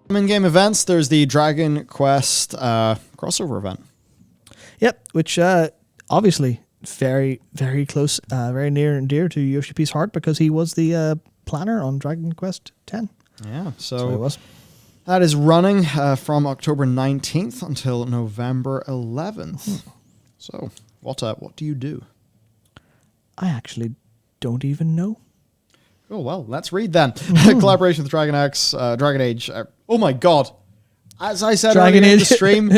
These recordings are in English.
In-game events, there's the Dragon Quest crossover event. Yep, which obviously very, very close, very near and dear to Yoshi P's heart because he was the planner on Dragon Quest X. Yeah, So it was. That is running from October 19th until November 11th. So, what do you do? I actually don't even know. Oh, well, let's read then. Collaboration with Dragon Age. Oh my god. As I said earlier in the stream,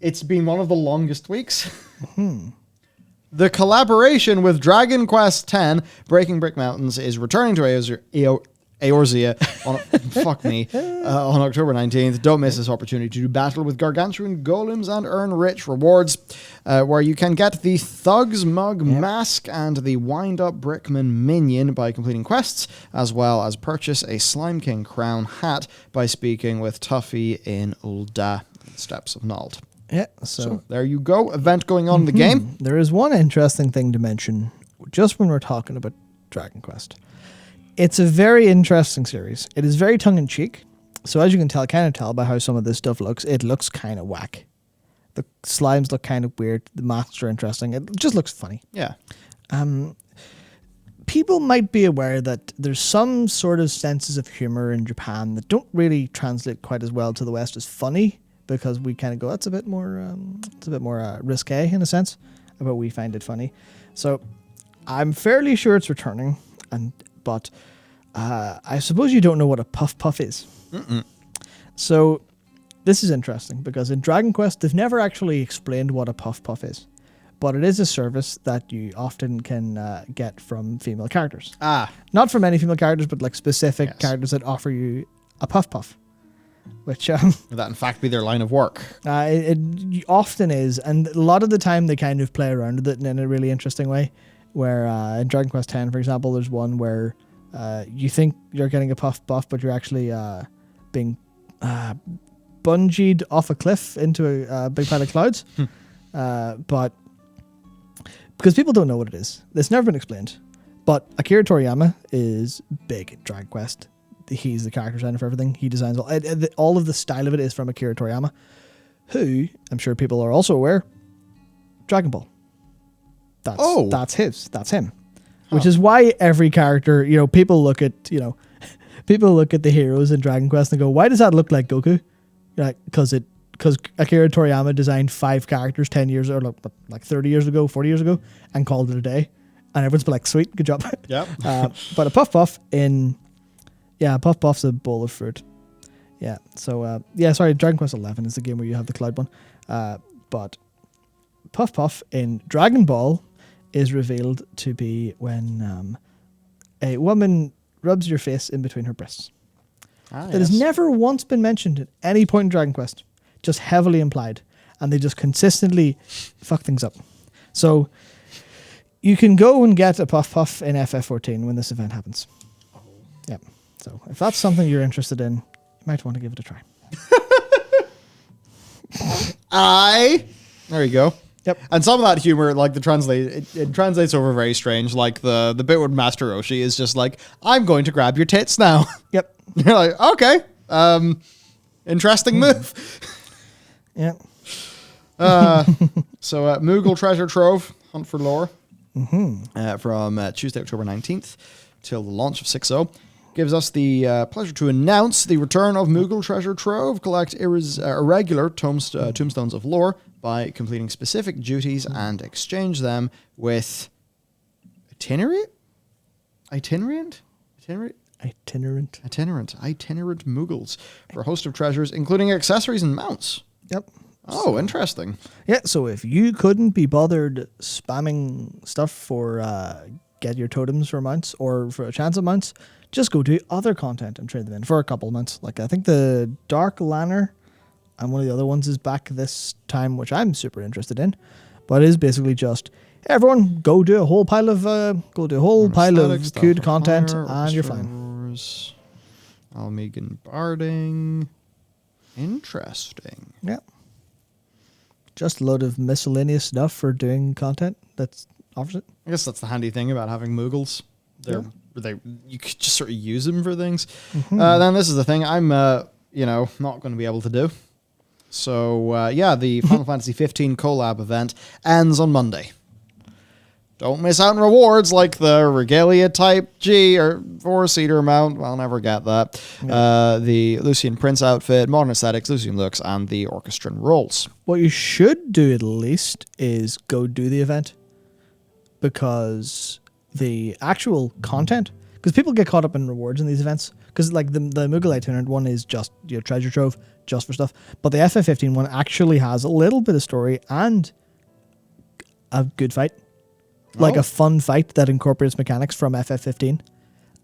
it's been one of the longest weeks. The collaboration with Dragon Quest X, Breaking Brick Mountains, is returning to Eorzea on October 19th. Don't miss this opportunity to battle with gargantuan golems and earn rich rewards, where you can get the Thug's Mug Mask and the Wind-Up Brickman Minion by completing quests, as well as purchase a Slime King Crown hat by speaking with Tuffy in Ul'dah, Steps of Nald. Yeah, so there you go. Event going on in the game. There is one interesting thing to mention just when we're talking about Dragon Quest. It's a very interesting series. It is very tongue-in-cheek. So as you can kind of tell by how some of this stuff looks, it looks kind of whack. The slimes look kind of weird. The masks are interesting. It just looks funny. Yeah. People might be aware that there's some sort of senses of humor in Japan that don't really translate quite as well to the West as funny, because we kind of go, it's a bit more risque in a sense, but we find it funny. So I'm fairly sure it's returning, but I suppose you don't know what a puff puff is. So this is interesting because in Dragon Quest, they've never actually explained what a puff puff is, but it is a service that you often can get from female characters. Not from any female characters, but like specific characters that offer you a puff puff. Which would that in fact be their line of work? It often is, and a lot of the time they kind of play around with it in a really interesting way. Where in Dragon Quest X, for example, there's one where you think you're getting a puff buff, but you're actually being bungeed off a cliff into a big pile of clouds. But because people don't know what it is, it's never been explained. But Akira Toriyama is big in Dragon Quest. He's the character designer for everything. He designs all of the style of it is from Akira Toriyama, who I'm sure people are also aware, Dragon Ball. That's him. Which is why every character, people look at the heroes in Dragon Quest and go, why does that look like Goku? Because Akira Toriyama designed 5 characters 10 years or like 30 years ago, 40 years ago, and called it a day. And everyone's been like, sweet, good job. Yeah. But a puff puff puff puff's a bowl of fruit. Yeah. So Dragon Quest XI is the game where you have the cloud one. But puff puff in Dragon Ball is revealed to be when a woman rubs your face in between her breasts. That has never once been mentioned at any point in Dragon Quest. Just heavily implied. And they just consistently fuck things up. So you can go and get a puff puff in FF14 when this event happens. Yep. So if that's something you're interested in, you might want to give it a try. There you go. Yep. And some of that humor, like it translates over very strange. Like the bit with Master Roshi is just like, I'm going to grab your tits now. Yep. You're like, okay. Interesting move. Yep. So Mughal Treasure Trove, Hunt for Lore, from Tuesday, October 19th till the launch of 6.0. Gives us the pleasure to announce the return of Mughal Treasure Trove. Collect irregular tombstones of lore by completing specific duties and exchange them with itinerant Mughals for a host of treasures, including accessories and mounts. Yep. Oh, interesting. Yeah, so if you couldn't be bothered spamming stuff for get your totems for mounts or for a chance of mounts, just go do other content and trade them in for a couple of months. Like I think the Dark Lanner and one of the other ones is back this time, which I'm super interested in. But it is basically just everyone go do a whole pile of queued content and you're fine. Almegan Barding. Interesting. Yeah. Just a load of miscellaneous stuff for doing content that offers it. I guess that's the handy thing about having Mughals. You could just sort of use them for things. Then this is the thing. I'm not going to be able to do. So, the Final Fantasy 15 collab event ends on Monday. Don't miss out on rewards like the Regalia Type G or 4-seater mount. I'll never get that. Yeah. The Lucian Prince outfit, modern aesthetics, Lucian looks, and the orchestrion rolls. What you should do at least is go do the event, because the actual content, because people get caught up in rewards in these events, because like the Mughal itinerant one is just treasure trove, just for stuff, but the FF15 one actually has a little bit of story and a good fight. Like a fun fight that incorporates mechanics from FF15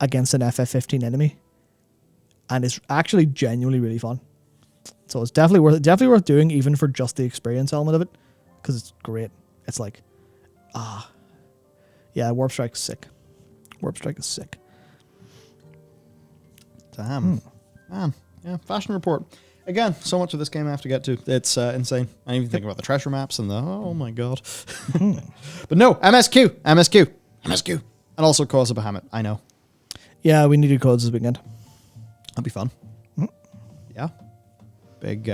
against an FF15 enemy. And it's actually genuinely really fun. So it's definitely worth doing, even for just the experience element of it. Because it's great. It's like, Warp Strike's sick. Warp Strike is sick. Damn. Man. Yeah, Fashion Report. Again, so much of this game I have to get to. It's insane. I didn't even think about the treasure maps and oh my god. But no, MSQ. And also Cause of Bahamut. I know. Yeah, we needed codes this weekend. That'd be fun. Yeah. Big,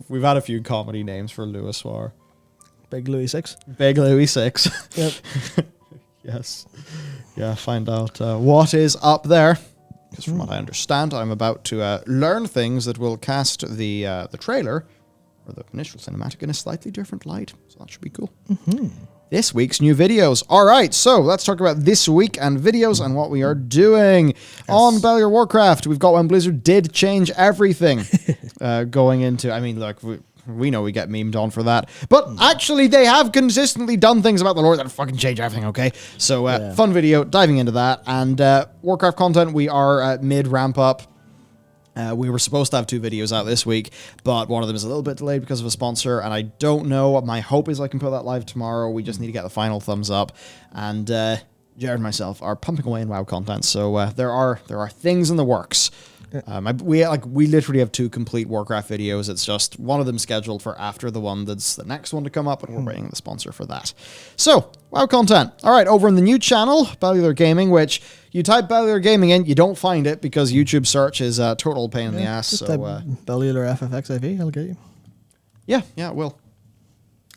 we've had a few comedy names for Louis Soir. Big Louis 6. Big Louis 6. Yep. Yes. Yeah, find out what is up there. Because from what I understand, I'm about to learn things that will cast the trailer or the initial cinematic in a slightly different light. So that should be cool. This week's new videos. All right, so let's talk about this week and videos and what we are doing. On Bellular Warcraft, we've got when Blizzard did change everything going into... I mean, look... We know we get memed on for that. But actually, they have consistently done things about the lore that fucking change everything, okay? So, fun video, diving into that. And Warcraft content, we are mid-ramp up. We were supposed to have 2 videos out this week, but one of them is a little bit delayed because of a sponsor, and I don't know. My hope is I can put that live tomorrow. We just need to get the final thumbs up. And Jared and myself are pumping away in WoW content, so there are things in the works. We literally have 2 complete Warcraft videos. It's just one of them scheduled for after the one that's the next one to come up, and we're waiting the sponsor for that. So, WoW content. All right, over in the new channel, Bellular Gaming, which you type Bellular Gaming in, you don't find it because YouTube search is a total pain in the ass. So, Bellular FFXIV, I'll get you. Yeah, it will.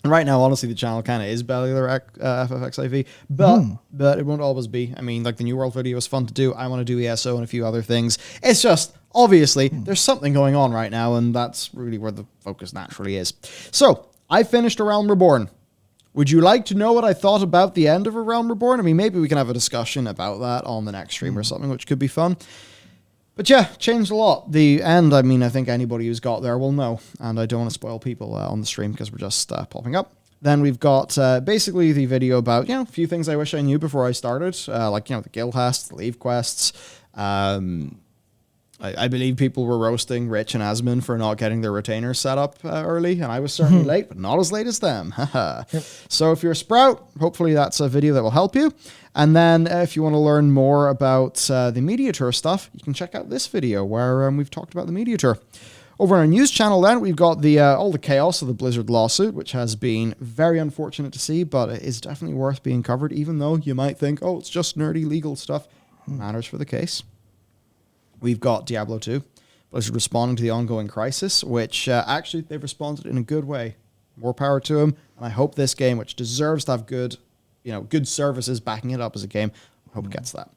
And right now, honestly, the channel kind of is Bellular FFXIV, but it won't always be. I mean, like the New World video is fun to do. I want to do ESO and a few other things. It's just, obviously, there's something going on right now, and that's really where the focus naturally is. So, I finished A Realm Reborn. Would you like to know what I thought about the end of A Realm Reborn? I mean, maybe we can have a discussion about that on the next stream or something, which could be fun. But yeah, changed a lot. The end, I mean, I think anybody who's got there will know. And I don't want to spoil people on the stream because we're just popping up. Then we've got basically the video about, a few things I wish I knew before I started. The guild quests, the leave quests. I believe people were roasting Rich and Asmund for not getting their retainers set up early. And I was certainly late, but not as late as them. Yep. So if you're a Sprout, hopefully that's a video that will help you. And then if you want to learn more about the Media Tour stuff, you can check out this video where we've talked about the Media Tour. Over on our news channel then, we've got the all the chaos of the Blizzard lawsuit, which has been very unfortunate to see, but it is definitely worth being covered, even though you might think, oh, it's just nerdy legal stuff. It matters for the case. We've got Diablo II. Blizzard responding to the ongoing crisis, which actually they've responded in a good way. More power to them, and I hope this game, which deserves to have good services backing it up as a game, I hope it gets that.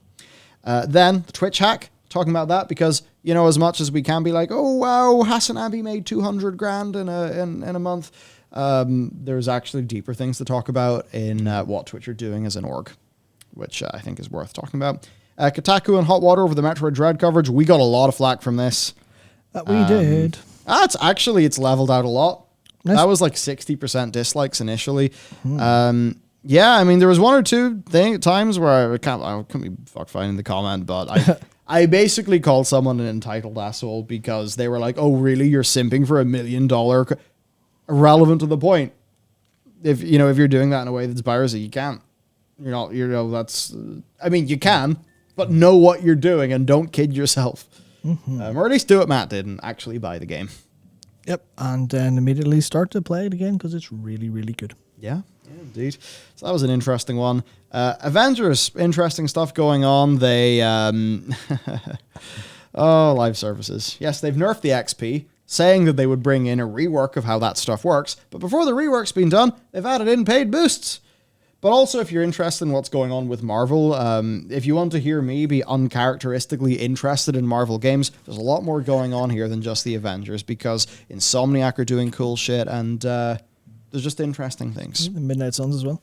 Then the Twitch hack, talking about that because, as much as we can be like, oh wow, Hassan Abi made 200 grand in a month, there's actually deeper things to talk about in what Twitch are doing as an org, which I think is worth talking about. Kotaku and Hot Water over the Metroid Dread coverage. We got a lot of flack from this. We did. It's leveled out a lot. Nice. That was like 60% dislikes initially. Yeah, I mean, there was 1 or 2 times where I couldn't be fuck finding the comment, but I basically called someone an entitled asshole because they were like, oh, really? You're simping for $1 million? Irrelevant to the point. If you're doing that in a way that's piracy, you can't. You can, but know what you're doing and don't kid yourself. Or at least do what Matt did and actually buy the game. Yep, and then immediately start to play it again because it's really, really good. Yeah, Indeed. So that was an interesting one. Avengers, interesting stuff going on. They, live services. Yes, they've nerfed the XP, saying that they would bring in a rework of how that stuff works. But before the rework's been done, they've added in paid boosts. But also, if you're interested in what's going on with Marvel, if you want to hear me be uncharacteristically interested in Marvel games, there's a lot more going on here than just the Avengers, because Insomniac are doing cool shit, and there's just interesting things. The Midnight Suns as well.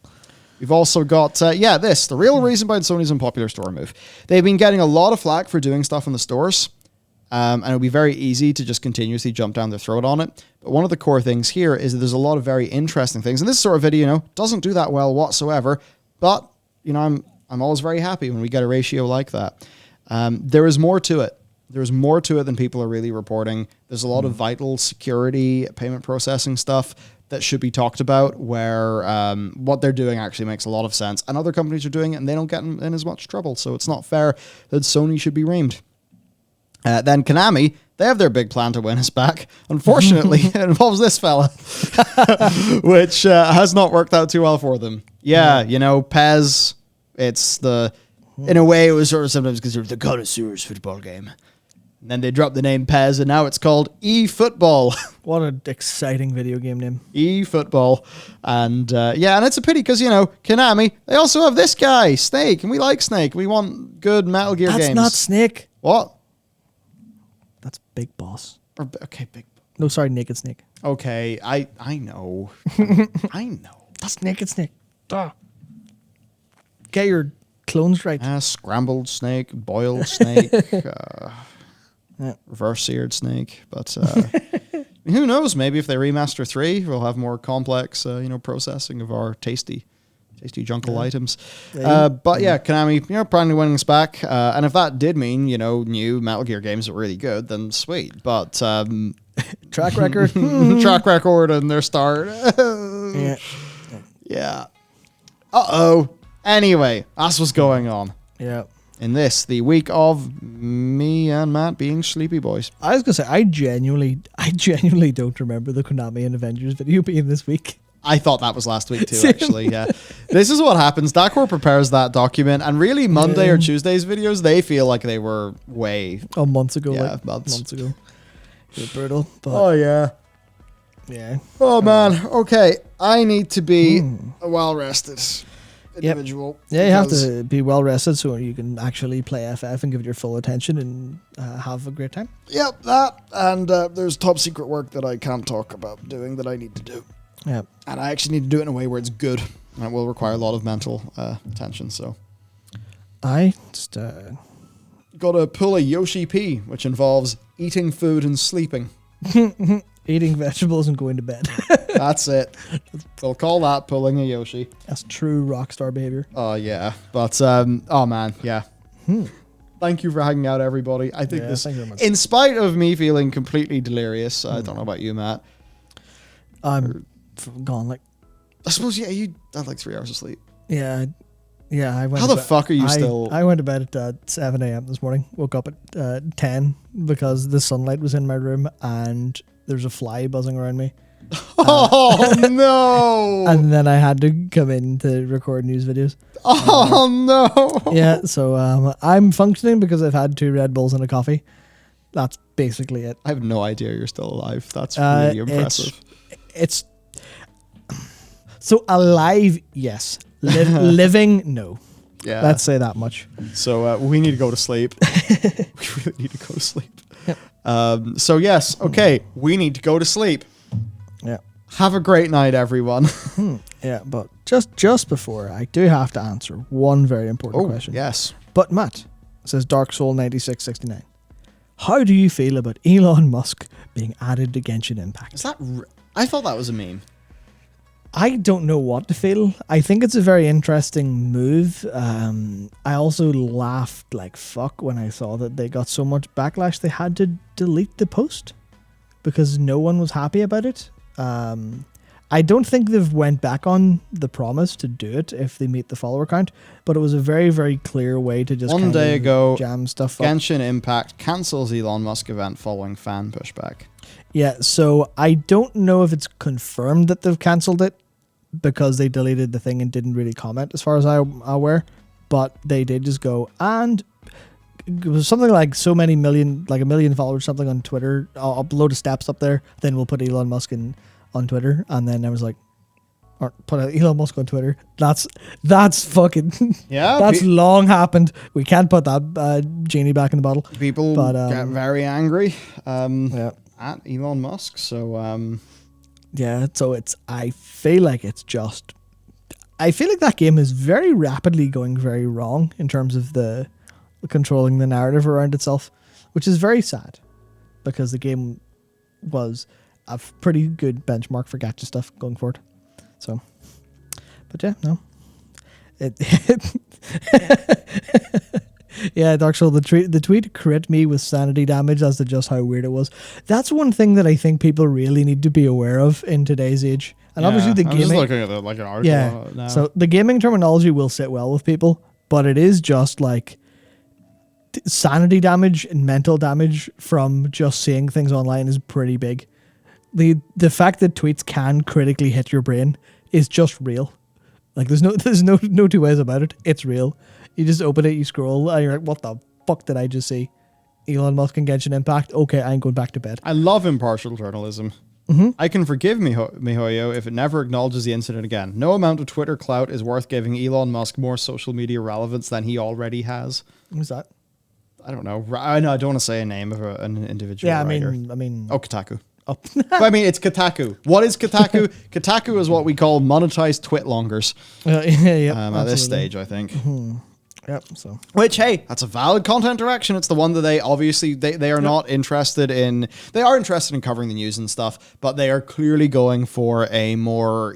We've also got, the real reason behind Sony's unpopular store move. They've been getting a lot of flack for doing stuff in the stores, and it'll be very easy to just continuously jump down their throat on it. But one of the core things here is that there's a lot of very interesting things. And this sort of video, doesn't do that well whatsoever. But, I'm always very happy when we get a ratio like that. There is more to it. There's more to it than people are really reporting. There's a lot of vital security, payment processing stuff that should be talked about, where what they're doing actually makes a lot of sense. And other companies are doing it, and they don't get in as much trouble. So it's not fair that Sony should be reamed. Then Konami, they have their big plan to win us back. Unfortunately, it involves this fella, which has not worked out too well for them. Yeah, PES, in a way, it was sort of sometimes considered the connoisseur's football game. And then they dropped the name PES, and now it's called eFootball. What an exciting video game name. eFootball. And and it's a pity because, Konami, they also have this guy, Snake, and we like Snake. We want good Metal Gear games. That's not Snake. What? That's Big Boss. Okay, Big. No, sorry, Naked Snake. Okay, I know. I know. That's Naked Snake. Duh. Get your clones right. Scrambled snake, boiled snake, reverse seared snake. But who knows? Maybe if they remaster 3, we'll have more complex, processing of our tasty jungle items. But yeah, Konami, probably winning us back. And if that did mean, new Metal Gear games are really good, then sweet. But track record. Track record and their start. Yeah. Uh-oh. Anyway, that's what's going on. Yeah. In the week of me and Matt being sleepy boys. I was going to say, I genuinely don't remember the Konami and Avengers video being this week. I thought that was last week too, actually, yeah. This is what happens. Dacor prepares that document, and really Monday or Tuesday's videos, they feel like they were way... months ago. Yeah, months ago. It was brutal. But oh, yeah. Yeah. Oh, man. Okay, I need to be a well-rested individual. Yeah, you have to be well-rested so you can actually play FF and give it your full attention and have a great time. Yep, that. And there's top secret work that I can't talk about doing that I need to do. Yeah. And I actually need to do it in a way where it's good. And it will require a lot of mental attention, so. I just... got to pull a Yoshi P, which involves eating food and sleeping. Eating vegetables and going to bed. That's it. We'll call that pulling a Yoshi. That's true rock star behavior. Oh, yeah. But, oh, man, yeah. Thank you for hanging out, everybody. I think this, in spite of me feeling completely delirious, I don't know about you, Matt. I'm gone, I suppose, yeah, you had 3 hours of sleep. Yeah. Yeah, I went. How the fuck are you still? I went to bed at 7 a.m. this morning. Woke up at 10 because the sunlight was in my room and there's a fly buzzing around me. Oh no! And then I had to come in to record news videos. Oh no! Yeah, so I'm functioning because I've had 2 Red Bulls and a coffee. That's basically it. I have no idea you're still alive. That's really impressive. It's so alive, yes. Living, no. Yeah. Let's say that much. So we need to go to sleep. We really need to go to sleep. Yep. So yes, okay, we need to go to sleep. Yeah. Have a great night, everyone. Yeah, but just before, I do have to answer one very important question. Yes. But Matt, says Dark Soul 9669. How do you feel about Elon Musk being added to Genshin Impact? Is that? I thought that was a meme. I don't know what to feel. I think it's a very interesting move. I also laughed like fuck when I saw that they got so much backlash they had to delete the post because no one was happy about it. I don't think they've went back on the promise to do it if they meet the follower count, but it was a very, very clear way to just one day ago jam stuff up. Genshin Impact cancels Elon Musk event following fan pushback. Yeah, so I don't know if it's confirmed that they've cancelled it, because they deleted the thing and didn't really comment, as far as I'm aware. But they did just go, and it was something like a million followers, something on Twitter. I'll upload the steps up there. Then we'll put Elon Musk on Twitter. And then I was like, or put Elon Musk on Twitter. That's fucking that's long happened. We can't put that genie back in the bottle. People get very angry at Elon Musk. So so I feel like that game is very rapidly going very wrong in terms of the controlling the narrative around itself, which is very sad because the game was a pretty good benchmark for gacha stuff going forward. So, but yeah, no. Yeah, Dark Soul, the tweet crit me with sanity damage as to just how weird it was. That's one thing that I think people really need to be aware of in today's age. And obviously the gaming... I'm just looking at it like an article now. So the gaming terminology will sit well with people, but it is just like sanity damage and mental damage from just seeing things online is pretty big. The fact that tweets can critically hit your brain is just real. Like there's no two ways about it. It's real. You just open it, you scroll, and you're like, what the fuck did I just see? Elon Musk and Genshin Impact? Okay, I'm going back to bed. I love impartial journalism. Mm-hmm. I can forgive MiHoYo if it never acknowledges the incident again. No amount of Twitter clout is worth giving Elon Musk more social media relevance than he already has. Who's that? I don't know. I don't want to say a name of an individual writer. I mean... Oh, Kotaku. Oh. But I mean, it's Kotaku. What is Kotaku? Kotaku is what we call monetized twitlongers. At this stage, I think. Mm-hmm. Yep. So, which, hey, that's a valid content direction. It's the one that they obviously they are not interested in. They are interested in covering the news and stuff, but they are clearly going for a more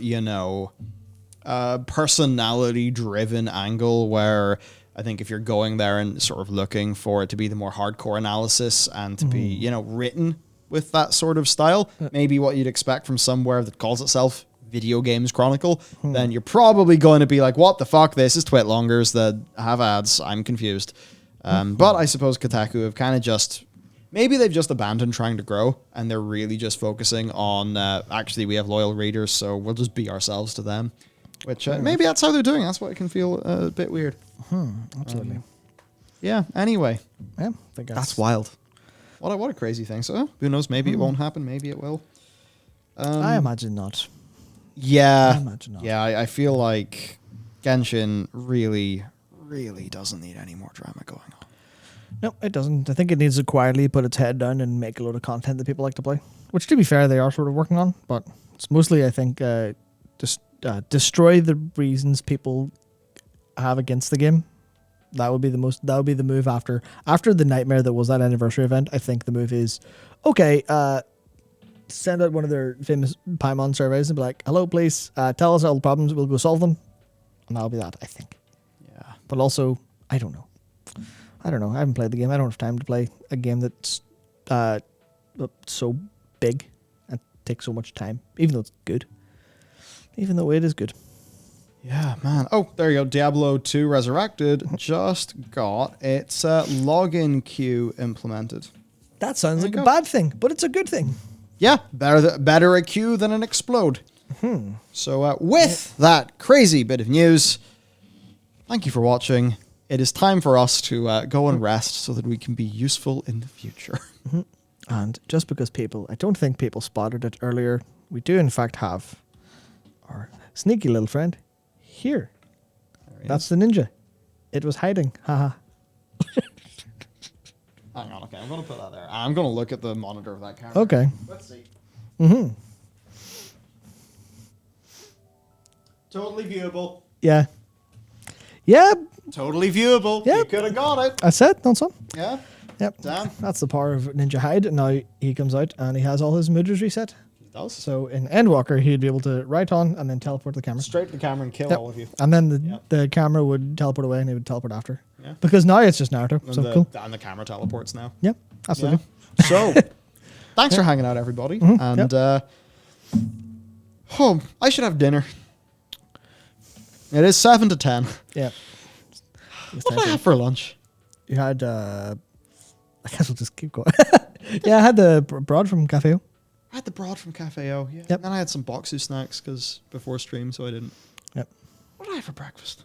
personality-driven angle where. I think if you're going there and sort of looking for it to be the more hardcore analysis and to be, written with that sort of style, maybe what you'd expect from somewhere that calls itself Video Games Chronicle, then you're probably going to be like, what the fuck? This is twitlongers that have ads. I'm confused. But I suppose Kotaku have kind of maybe they've just abandoned trying to grow and they're really just focusing on, actually, we have loyal readers, so we'll just be ourselves to them. Which maybe that's how they're doing. That's why it can feel a bit weird. Absolutely. Yeah. Anyway. Yeah. I guess. That's wild. What a crazy thing. So who knows? Maybe it won't happen. Maybe it will. I imagine not. Yeah. I imagine not. Yeah. I feel like Genshin really, really doesn't need any more drama going on. No, it doesn't. I think it needs to quietly put its head down and make a load of content that people like to play. Which, to be fair, they are sort of working on. But it's mostly, I think, just destroy the reasons people have against the game. That would be the move after the nightmare that was that anniversary event. I think the move is okay, send out one of their famous Paimon surveys and be like, hello, please tell us all the problems, we'll go solve them. And that'll be that, I think. Yeah. But also, I don't know. I haven't played the game. I don't have time to play a game that's so big and takes so much time, even though it's good. Even though it is good. Yeah, man. Oh, there you go. Diablo II Resurrected just got its login queue implemented. That sounds like a bad thing, but it's a good thing. Yeah, better a queue than an explode. So with that crazy bit of news, thank you for watching. It is time for us to go and rest so that we can be useful in the future. And just because I don't think people spotted it earlier, we do in fact have our sneaky little friend here. That's the ninja. It was hiding. Haha. Hang on, okay, I'm going to put that there. I'm going to look at the monitor of that camera. Okay. Let's see. Totally viewable. Yeah. Yeah. Totally viewable. Yep. You could have got it. I said, not so. Yeah. Yep. Damn. That's the power of Ninja Hide. Now he comes out and he has all his moods reset. He does. So in Endwalker, he'd be able to write on and then teleport to the camera. Straight to the camera and kill all of you. And then the camera would teleport away and he would teleport after. Yeah. Because now it's just Naruto. And cool. And the camera teleports now. Yep. Absolutely. Yeah. So, thanks for hanging out, everybody. And I should have dinner. It is 7 to 10. Yeah. What did I have for lunch? You had, I guess we'll just keep going. Yeah, I had the broad from Cafe. I had the broad from Cafe O. Yeah. Yep. And then I had some Boxu snacks because before stream, so I didn't. Yep. What did I have for breakfast?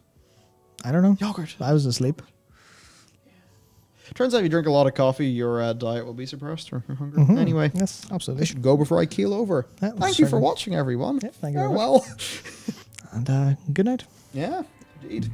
I don't know. Yogurt. I was asleep. Turns out if you drink a lot of coffee, your diet will be suppressed or your hunger. Anyway. Yes, I absolutely. should go before I keel over. Yeah, Thank you for watching, everyone. Yep, thank you very much. Farewell. And good night. Yeah, indeed.